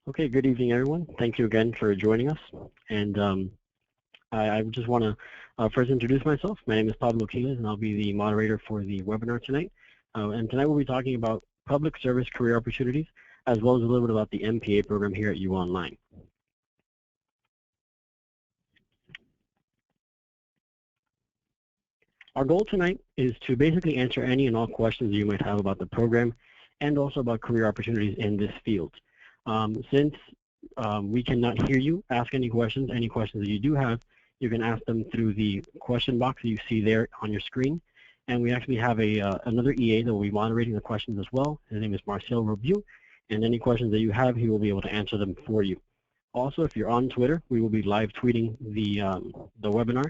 Okay, good evening, everyone. Thank you again for joining us. And I just want to first introduce myself. My name is Pablo Quiles, and I'll be the moderator for the webinar tonight. And tonight we'll be talking about public service career opportunities, as well as a little bit about the MPA program here at UOnline. Our goal tonight is to basically answer any and all questions you might have about the program and also about career opportunities in this field. Since we cannot hear you ask any questions that you do have, you can ask them through the question box that you see there on your screen. And we actually have another EA that will be moderating the questions as well. His name is Marcel Robieu, and any questions that you have, he will be able to answer them for you. Also, if you're on Twitter, we will be live tweeting the webinar,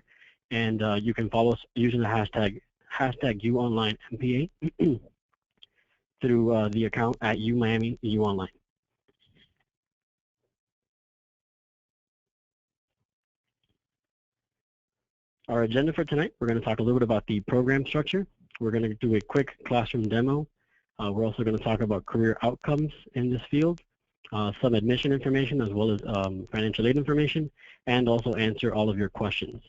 and you can follow us using the hashtag UOnlineMPA through the account at UOnline. Our agenda for tonight, we're going to talk a little bit about the program structure. We're going to do a quick classroom demo. We're also going to talk about career outcomes in this field, some admission information as well as financial aid information, and also answer all of your questions.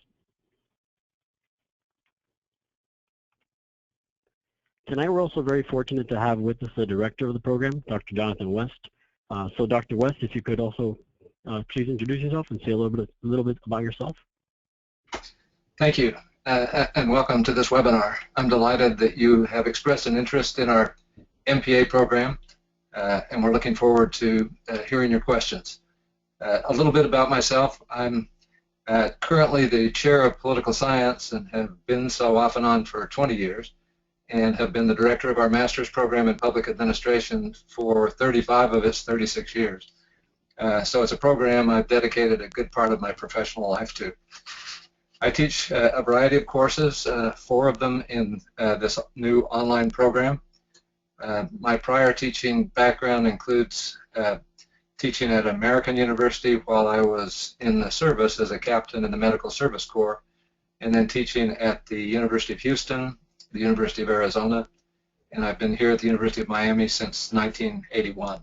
Tonight we're also very fortunate to have with us the director of the program, Dr. Jonathan West. So Dr. West, if you could also please introduce yourself and say a little bit about yourself. Thank you, and welcome to this webinar. I'm delighted that you have expressed an interest in our MPA program, and we're looking forward to hearing your questions. A little bit about myself. I'm currently the chair of political science and have been so off and on for 20 years, and have been the director of our master's program in public administration for 35 of its 36 years. So it's a program I've dedicated a good part of my professional life to. I teach a variety of courses, 4 of them in this new online program. My prior teaching background includes teaching at American University while I was in the service as a captain in the Medical Service Corps, and then teaching at the University of Houston, the University of Arizona, and I've been here at the University of Miami since 1981.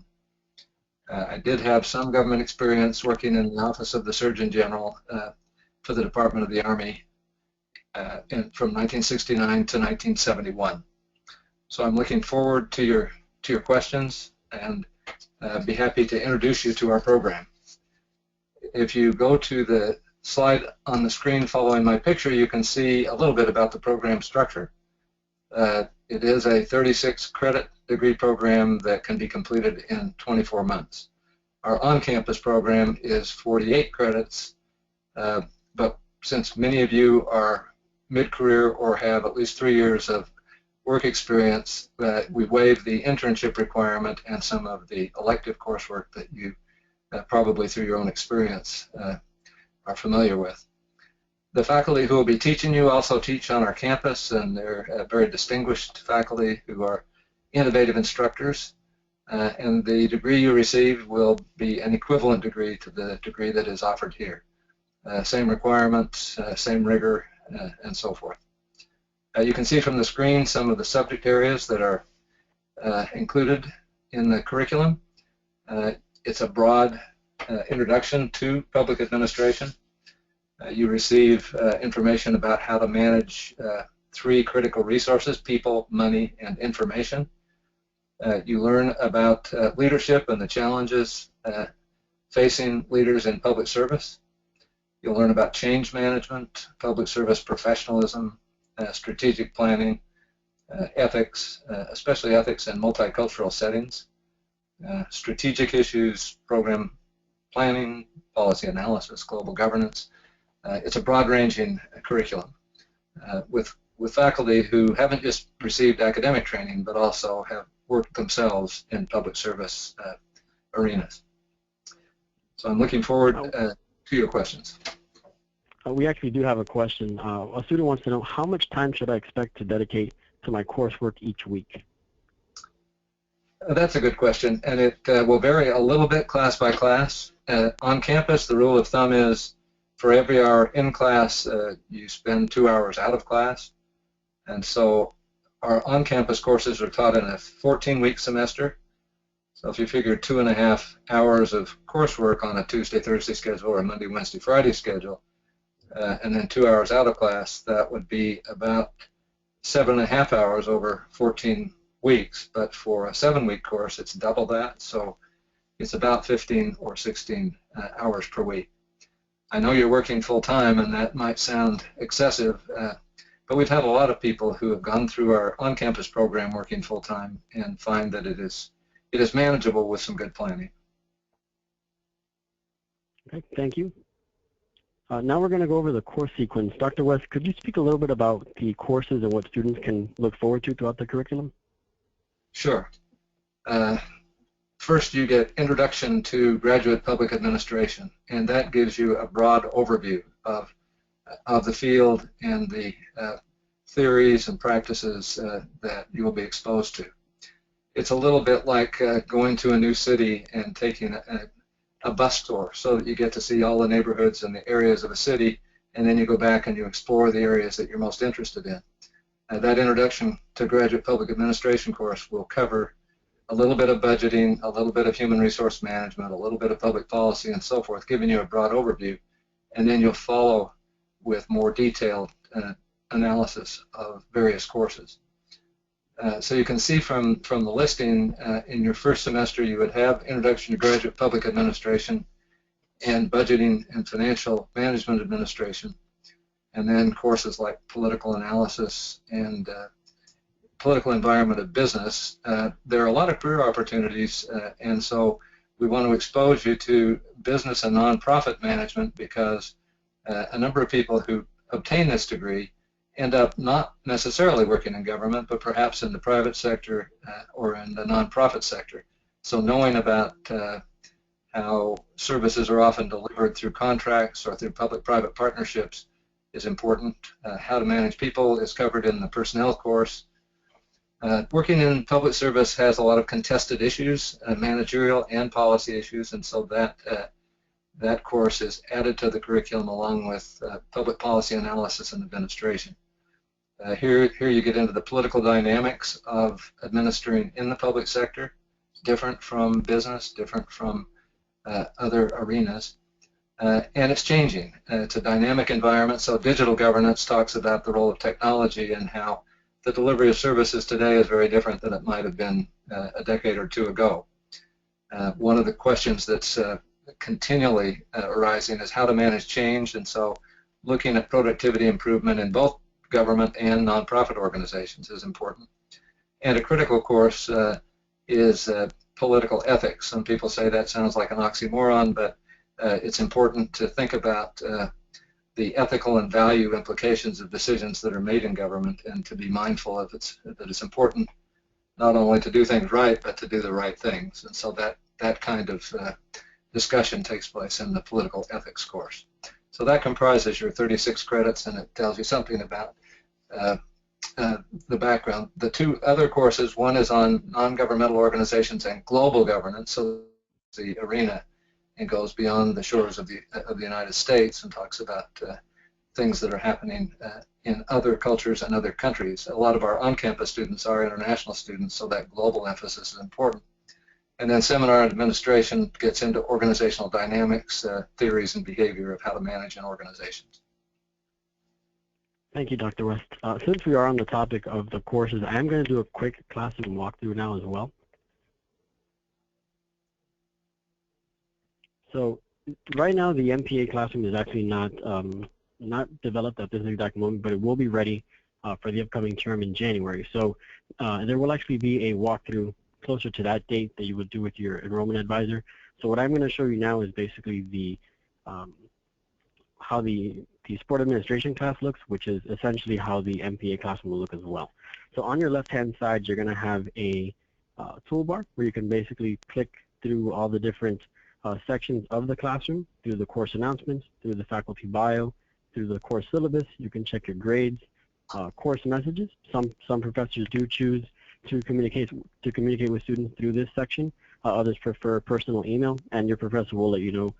I did have some government experience working in the Office of the Surgeon General for the Department of the Army from 1969 to 1971. So I'm looking forward to your questions, and be happy to introduce you to our program. If you go to the slide on the screen following my picture, you can see a little bit about the program structure. It is a 36-credit degree program that can be completed in 24 months. Our on-campus program is 48 credits, but since many of you are mid-career or have at least 3 years of work experience, we waive the internship requirement and some of the elective coursework that you probably through your own experience are familiar with. The faculty who will be teaching you also teach on our campus, and they're very distinguished faculty who are innovative instructors, and the degree you receive will be an equivalent degree to the degree that is offered here. Same requirements, same rigor, and so forth. You can see from the screen some of the subject areas that are included in the curriculum. It's a broad introduction to public administration. You receive information about how to manage 3 critical resources: people, money, and information. You learn about leadership and the challenges facing leaders in public service. You'll learn about change management, public service professionalism, strategic planning, ethics, especially ethics in multicultural settings, strategic issues, program planning, policy analysis, global governance. It's a broad-ranging curriculum with faculty who haven't just received academic training, but also have worked themselves in public service arenas. So I'm looking forward to your questions. We actually do have a question. A student wants to know, how much time should I expect to dedicate to my coursework each week? That's a good question, and it will vary a little bit class by class. On campus, the rule of thumb is for every hour in class, you spend 2 hours out of class. And so our on-campus courses are taught in a 14-week semester. So if you figure 2.5 hours of coursework on a Tuesday, Thursday schedule or a Monday, Wednesday, Friday schedule, and then 2 hours out of class, that would be about 7.5 hours over 14 weeks. But for a 7-week course, it's double that. So it's about 15 or 16 hours per week. I know you're working full-time, and that might sound excessive, but we've had a lot of people who have gone through our on-campus program working full-time and find that it is manageable with some good planning. Okay, thank you. Now we're going to go over the course sequence. Dr. West, could you speak a little bit about the courses and what students can look forward to throughout the curriculum? Sure. First, you get Introduction to Graduate Public Administration, and that gives you a broad overview of the field and the theories and practices that you will be exposed to. It's a little bit like going to a new city and taking a bus tour, so that you get to see all the neighborhoods and the areas of a city, and then you go back and you explore the areas that you're most interested in. That Introduction to Graduate Public Administration course will cover a little bit of budgeting, a little bit of human resource management, a little bit of public policy, and so forth, giving you a broad overview, and then you'll follow with more detailed analysis of various courses. So you can see from the listing, in your first semester you would have Introduction to Graduate Public Administration and Budgeting and Financial Management Administration, and then courses like Political Analysis and Political Environment of Business. There are a lot of career opportunities, and so we want to expose you to business and nonprofit management, because a number of people who obtain this degree end up not necessarily working in government, but perhaps in the private sector or in the nonprofit sector. So knowing about how services are often delivered through contracts or through public-private partnerships is important. How to manage people is covered in the personnel course. Working in public service has a lot of contested issues, managerial and policy issues, and so that course is added to the curriculum along with public policy analysis and administration. Here you get into the political dynamics of administering in the public sector, different from business, different from other arenas, and it's changing. It's a dynamic environment, so digital governance talks about the role of technology and how the delivery of services today is very different than it might have been a decade or two ago. One of the questions that's continually arising is how to manage change, and so looking at productivity improvement in both government and nonprofit organizations is important. And a critical course is political ethics. Some people say that sounds like an oxymoron, but it's important to think about the ethical and value implications of decisions that are made in government, and to be mindful of that it's important not only to do things right, but to do the right things. And so that kind of discussion takes place in the political ethics course. So that comprises your 36 credits, and it tells you something about the background. The two other courses, one is on non-governmental organizations and global governance, so the arena, and goes beyond the shores of the United States and talks about things that are happening in other cultures and other countries. A lot of our on-campus students are international students, so that global emphasis is important. And then seminar administration gets into organizational dynamics, theories and behavior of how to manage in organizations. Thank you, Dr. West. Since we are on the topic of the courses, I am going to do a quick classroom walkthrough now as well. So right now the MPA Classroom is actually not developed at this exact moment, but it will be ready for the upcoming term in January. So there will actually be a walkthrough closer to that date that you would do with your enrollment advisor. So what I'm going to show you now is basically the how the sport administration class looks, which is essentially how the MPA Classroom will look as well. So on your left-hand side, you're going to have a toolbar where you can basically click through all the different sections of the classroom, through the course announcements, through the faculty bio, through the course syllabus. You can check your grades, course messages. Some professors do choose to communicate with students through this section. Others prefer personal email, and your professor will let you know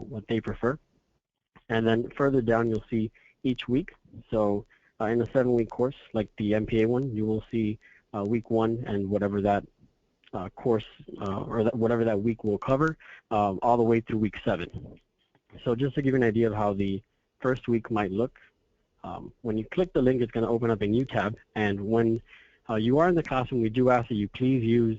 what they prefer. And then further down, you'll see each week. So in a 7-week course, like the MPA one, you will see week 1 and whatever that course or whatever that week will cover all the way through week 7. So just to give you an idea of how the first week might look, when you click the link, it's going to open up a new tab. And when you are in the classroom, we do ask that you please use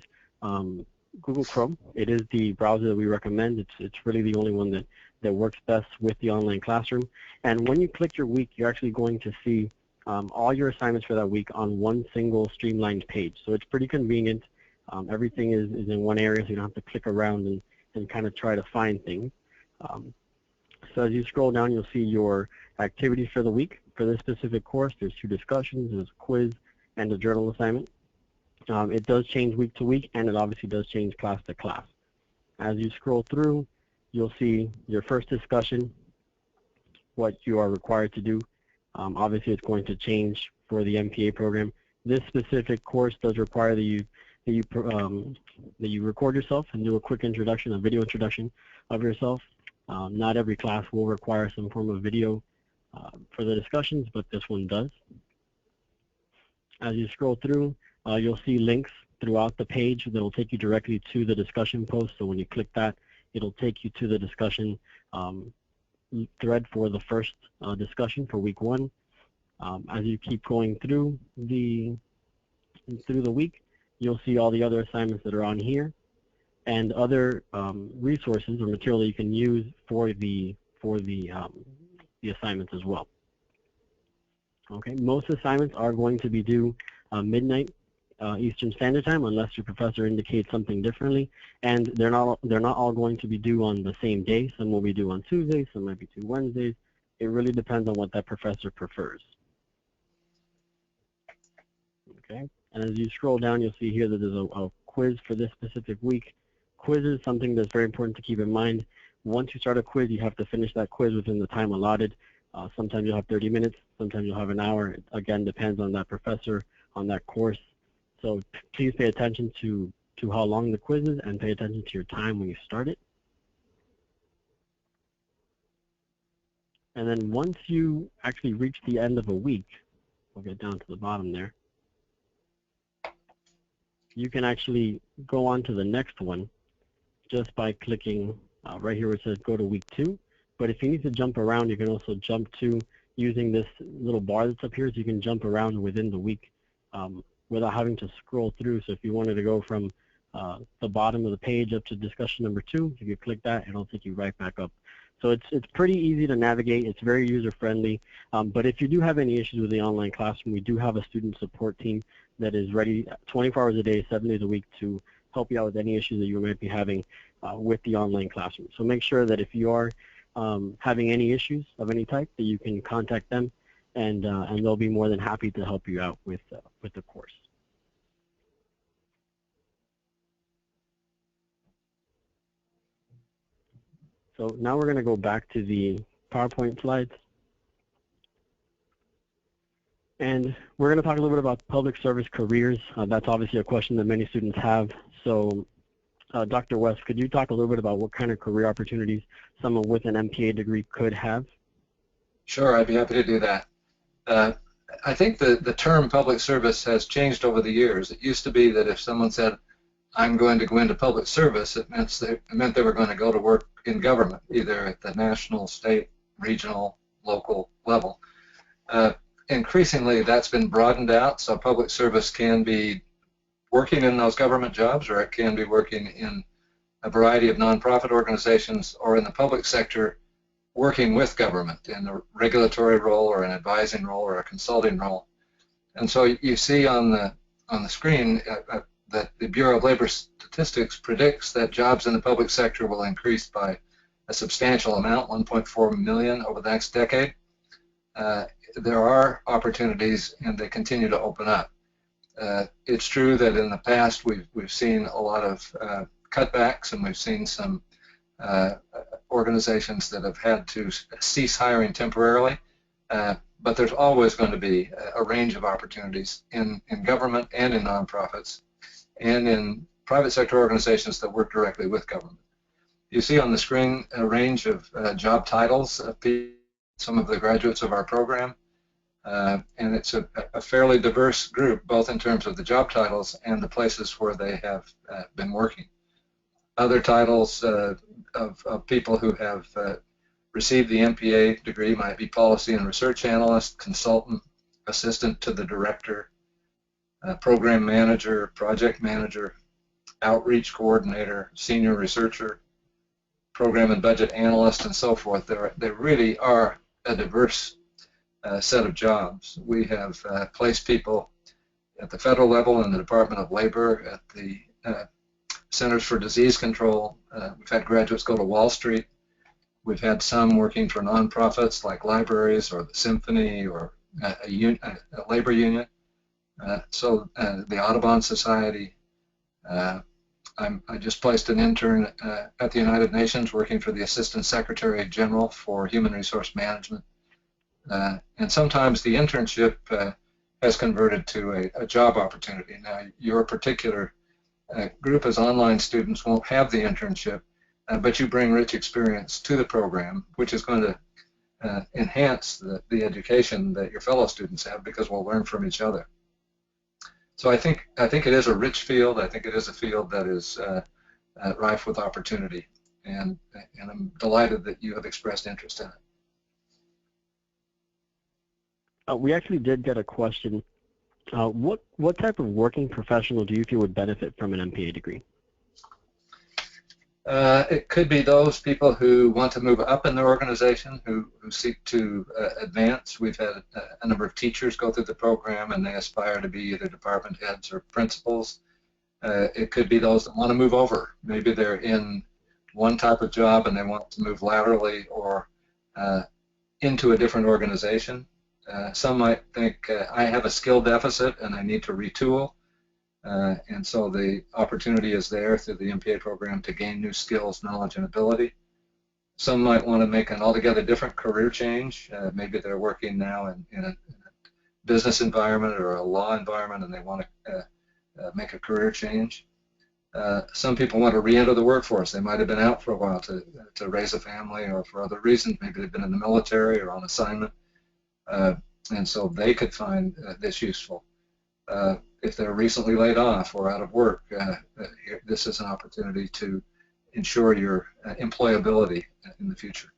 Google Chrome. It is the browser that we recommend. It's really the only one that works best with the online classroom. And when you click your week, you're actually going to see all your assignments for that week on one single streamlined page. So it's pretty convenient. Everything is in one area, so you don't have to click around and kind of try to find things. So as you scroll down, you'll see your activities for the week. For this specific course, there's 2 discussions, there's a quiz, and a journal assignment. It does change week to week, and it obviously does change class to class. As you scroll through, you'll see your first discussion, what you are required to do. Obviously, it's going to change for the MPA program. This specific course does require that you record yourself and do a quick introduction, a video introduction of yourself. Not every class will require some form of video for the discussions, but this one does. As you scroll through, you'll see links throughout the page that will take you directly to the discussion post. So when you click that, it'll take you to the discussion thread for the first discussion for week 1. As you keep going through the week, you'll see all the other assignments that are on here and other resources or material that you can use for the assignments as well. Okay, most assignments are going to be due midnight Eastern Standard Time, unless your professor indicates something differently, and they're not all going to be due on the same day. Some will be due on Tuesdays, some might be due Wednesdays. It really depends on what that professor prefers. Okay, and as you scroll down, you'll see here that there's a quiz for this specific week. Quiz is something that's very important to keep in mind. Once you start a quiz, you have to finish that quiz within the time allotted. Sometimes you'll have 30 minutes, sometimes you'll have an hour. It, again, depends on that professor, on that course. So please pay attention to how long the quiz is and pay attention to your time when you start it. And then once you actually reach the end of a week, we'll get down to the bottom there, you can actually go on to the next one just by clicking right here where it says go to week 2. But if you need to jump around, you can also jump to using this little bar that's up here, so you can jump around within the week without having to scroll through. So if you wanted to go from the bottom of the page up to discussion number 2, if you click that, it'll take you right back up. So it's pretty easy to navigate. It's very user-friendly. But if you do have any issues with the online classroom, we do have a student support team that is ready 24 hours a day, 7 days a week to help you out with any issues that you might be having with the online classroom. So make sure that if you are having any issues of any type, that you can contact them, and they'll be more than happy to help you out with the course. So now we're going to go back to the PowerPoint slides. And we're going to talk a little bit about public service careers. That's obviously a question that many students have. So Dr. West, could you talk a little bit about what kind of career opportunities someone with an MPA degree could have? Sure, I'd be happy to do that. I think the term public service has changed over the years. It used to be that if someone said, I'm going to go into public service, it meant they were going to go to work in government, either at the national, state, regional, local level. Increasingly, that's been broadened out, so public service can be working in those government jobs, or it can be working in a variety of nonprofit organizations or in the public sector working with government in a regulatory role or an advising role or a consulting role. And so you see on the screen that the Bureau of Labor Statistics predicts that jobs in the public sector will increase by a substantial amount, 1.4 million over the next decade. There are opportunities, and they continue to open up. It's true that in the past we've seen a lot of cutbacks, and we've seen some organizations that have had to cease hiring temporarily, but there's always going to be a range of opportunities in government and in nonprofits and in private sector organizations that work directly with government. You see on the screen a range of job titles of some of the graduates of our program. and it's a fairly diverse group, both in terms of the job titles and the places where they have been working. Other titles of people who have received the MPA degree might be policy and research analyst, consultant, assistant to the director, program manager, project manager, outreach coordinator, senior researcher, program and budget analyst, and so forth. They really are a diverse set of jobs. We have placed people at the federal level in the Department of Labor, at the Centers for Disease Control. We've had graduates go to Wall Street. We've had some working for nonprofits like libraries or the Symphony or a labor union. The Audubon Society. I just placed an intern at the United Nations working for the Assistant Secretary General for Human Resource Management. And sometimes the internship has converted to a job opportunity. Now, your particular group as online students won't have the internship, but you bring rich experience to the program, which is going to enhance the education that your fellow students have, because we'll learn from each other. So I think it is a rich field. I think it is a field that is rife with opportunity, and I'm delighted that you have expressed interest in it. We actually did get a question. What type of working professional do you feel would benefit from an MPA degree? It could be those people who want to move up in their organization, who seek to advance. We've had a number of teachers go through the program, and they aspire to be either department heads or principals. It could be those that want to move over. Maybe they're in one type of job and they want to move laterally or into a different organization. Some might think, I have a skill deficit and I need to retool. And so the opportunity is there through the MPA program to gain new skills, knowledge, and ability. Some might want to make an altogether different career change. Maybe they're working now in a business environment or a law environment, and they want to make a career change. Some people want to re-enter the workforce. They might have been out for a while to raise a family, or for other reasons. Maybe they've been in the military or on assignment, and so they could find this useful. If they're recently laid off or out of work, this is an opportunity to ensure your employability in the future.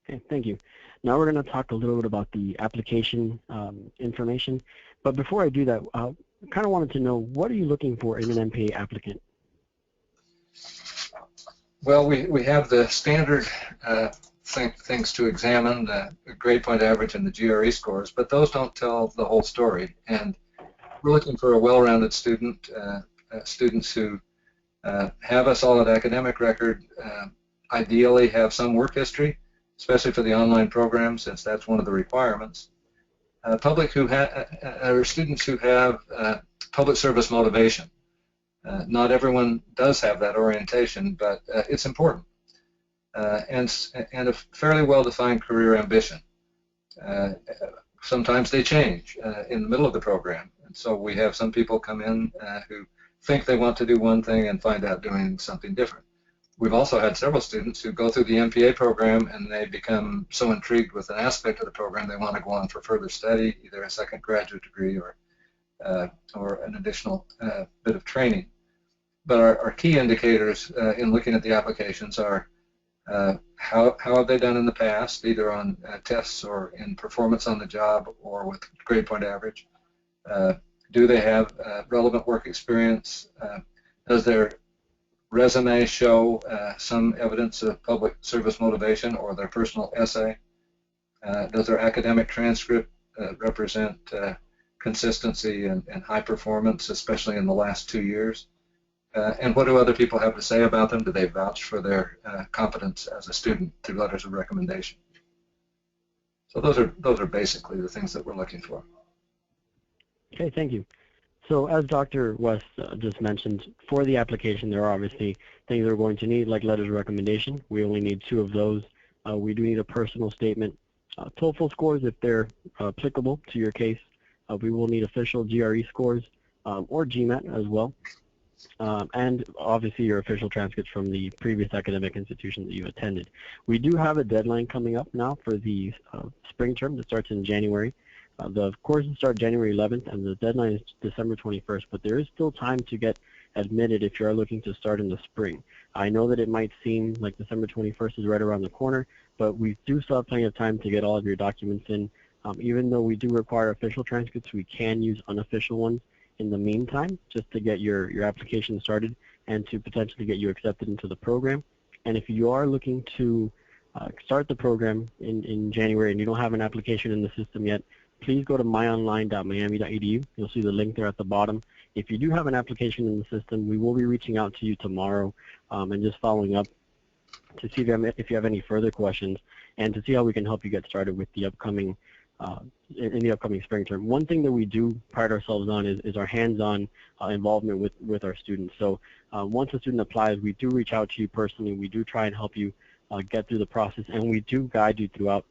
Okay, thank you. Now we're going to talk a little bit about the application information. But before I do that, I kind of wanted to know, what are you looking for in an MPA applicant? Well, we have the standard things to examine, the grade point average and the GRE scores, but those don't tell the whole story. And we're looking for a well-rounded student, students who have a solid academic record, ideally have some work history, especially for the online program, since that's one of the requirements. Students who have public service motivation. Not everyone does have that orientation, but it's important. And a fairly well-defined career ambition. Sometimes they change in the middle of the program, and so we have some people come in who think they want to do one thing and find out doing something different. We've also had several students who go through the MPA program and they become so intrigued with an aspect of the program they want to go on for further study, either a second graduate degree or an additional bit of training. But our key indicators in looking at the applications are how have they done in the past, either on tests or in performance on the job or with grade point average. Do they have relevant work experience? Does their resume show some evidence of public service motivation or their personal essay? Does their academic transcript represent consistency and high performance, especially in the last 2 years? And what do other people have to say about them? Do they vouch for their competence as a student through letters of recommendation? So those are basically the things that we're looking for. Okay, thank you. So as Dr. West just mentioned, for the application, there are obviously things we're going to need, like letters of recommendation. We only need 2 of those. We do need a personal statement, TOEFL scores if they're applicable to your case. We will need official GRE scores or GMAT as well. and obviously your official transcripts from the previous academic institution that you attended. We do have a deadline coming up now for the spring term that starts in January. The courses start January 11th, and the deadline is December 21st, but there is still time to get admitted if you are looking to start in the spring. I know that it might seem like December 21st is right around the corner, but we do still have plenty of time to get all of your documents in. Even though we do require official transcripts, we can use unofficial ones in the meantime, just to get your application started and to potentially get you accepted into the program. And if you are looking to start the program in January and you don't have an application in the system yet, please go to myonline.miami.edu. You'll see the link there at the bottom. If you do have an application in the system, we will be reaching out to you tomorrow and just following up to see if you have any further questions and to see how we can help you get started with the upcoming in the upcoming spring term. One thing that we do pride ourselves on is our hands-on involvement with our students. So once a student applies, we do reach out to you personally. We do try and help you get through the process, and we do guide you throughout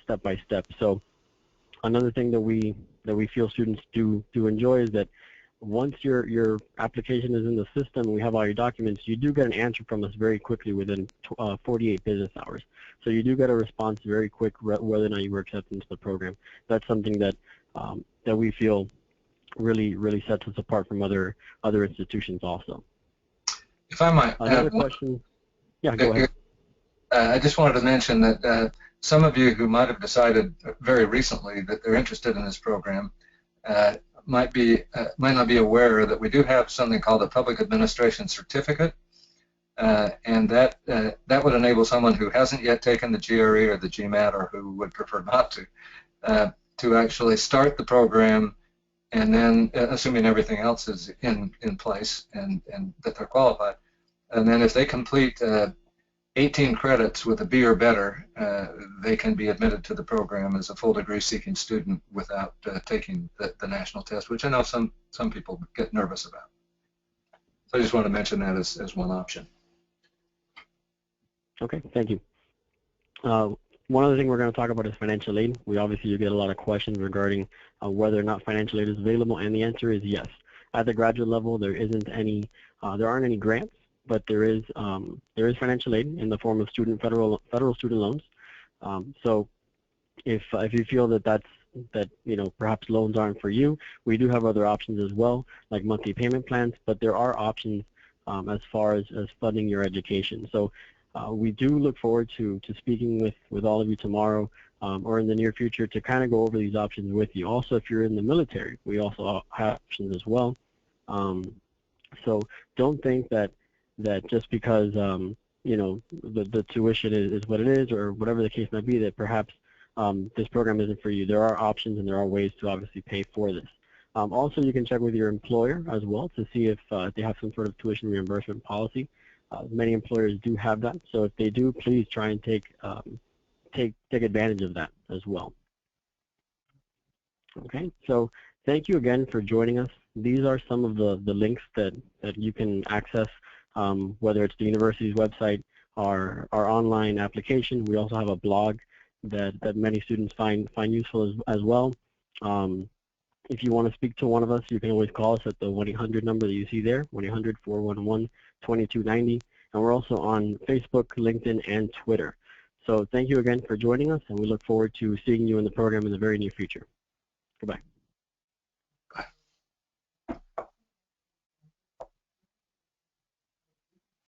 step by step. So another thing that we feel students do enjoy is that once your application is in the system and we have all your documents, you do get an answer from us very quickly within 48 business hours. So you do get a response very quick whether or not you were accepted into the program. That's something that that we feel really sets us apart from other institutions also. If I might, another question. Yeah, go ahead. I just wanted to mention that some of you who might have decided very recently that they're interested in this program might not be aware that we do have something called a Public Administration Certificate, and that would enable someone who hasn't yet taken the GRE or the GMAT, or who would prefer not to actually start the program, and then, assuming everything else is in place and that they're qualified, and then if they complete 18 credits with a B or better, they can be admitted to the program as a full degree seeking student without taking the national test, which I know some people get nervous about. So I just want to mention that as one option. Okay, thank you. One other thing we're going to talk about is financial aid. We obviously do get a lot of questions regarding whether or not financial aid is available, and the answer is yes. At the graduate level, there aren't any grants, but there is financial aid in the form of federal student loans. So if you feel that perhaps loans aren't for you, we do have other options as well, like monthly payment plans. But there are options as far as funding your education. So we do look forward to speaking with all of you tomorrow or in the near future to kind of go over these options with you. Also, if you're in the military, we also have options as well. So don't think that just because the tuition is what it is, or whatever the case might be, that perhaps this program isn't for you. There are options and there are ways to obviously pay for this. Also, you can check with your employer as well to see if they have some sort of tuition reimbursement policy. Many employers do have that, so if they do, please try and take advantage of that as well. Okay, so thank you again for joining us. These are some of the links that you can access, whether it's the university's website, our online application. We also have a blog that many students find useful as well. If you want to speak to one of us, you can always call us at the 1-800 number that you see there, 1-800-411-2290. And we're also on Facebook, LinkedIn, and Twitter. So thank you again for joining us, and we look forward to seeing you in the program in the very near future. Goodbye.